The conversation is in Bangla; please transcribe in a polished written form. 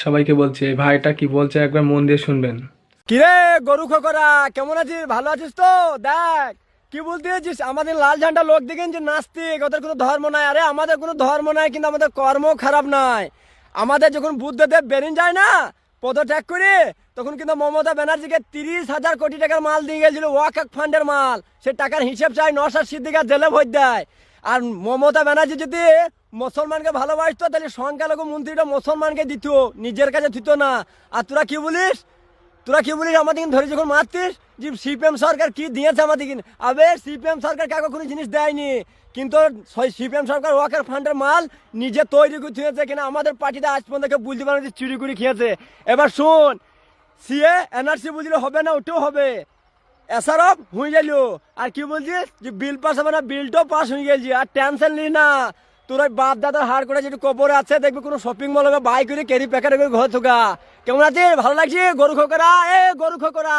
সবাইকে বলছি এই ভাইটা কি বলছে একবার মন দিয়ে শুনবেন। কিরে গরু খোকরা, কেমন আছিস? ভালো আছিস তো? দেখ কি বলতে চাইছিস, আমাদের লাল ঝান্ডা লোক দেখেন যে নাস্তিক, ওদের কোনো ধর্ম নাই। আরে আমাদের কোনো ধর্ম নাই, কিন্তু আমাদের কর্ম খারাপ নাই। আমাদের যখন বুদ্ধদেব বেরিয়ে যায় না পদত্যাগ করে, তখন কিন্তু মমতা ব্যানার্জিকে 30,000 কোটি টাকার মাল দিয়ে গেছিল, ওয়াকফ ফান্ডের মাল। সে টাকার হিসেব চাই, নওশাদ সিদ্দিকা জেলে ভোট দেয়। আর মমতা ব্যানার্জি যদি মুসলমানকে ভালোবাসতো, তাহলে সংখ্যালঘু মন্ত্রীটা মুসলমানকে দিত, নিজের কাছে দিত না। আর তোরা কি বলিস? আমাদের ধরে যখন মারতিস যে সিপিএম সরকার কি দিয়েছে আমাদের, আবে সিপিএম সরকার কাউকে কোনো জিনিস দেয়নি, কিন্তু সিপিএম সরকার ওয়াকার ফান্ডের মাল নিজে তৈরি করে থুয়েছে কিনা আমাদের পার্টিতে আজ পর্যন্ত কেউ বুঝতে পারে যে চুরি করে খেয়েছে। এবার শোন, সিএ এনআরসি বুঝলে হবে না, ওটাও হবে। এসআরএফ হয়ে গেল। আর কি বলছিস যে বিল পাস হবে না? বিলটাও পাস হয়ে গেছে, আর টেনশন নি না। তোর ওই বাপ দাদার হার করে যেটা কবরে আছে, দেখবি কোনো শপিং মল হবে, বাই করে ক্যারি প্যাকেট করে ঘর থাকা। কেমন আছিস? ভালো লাগছে? গরু খোকরা, এ গরু খোকরা।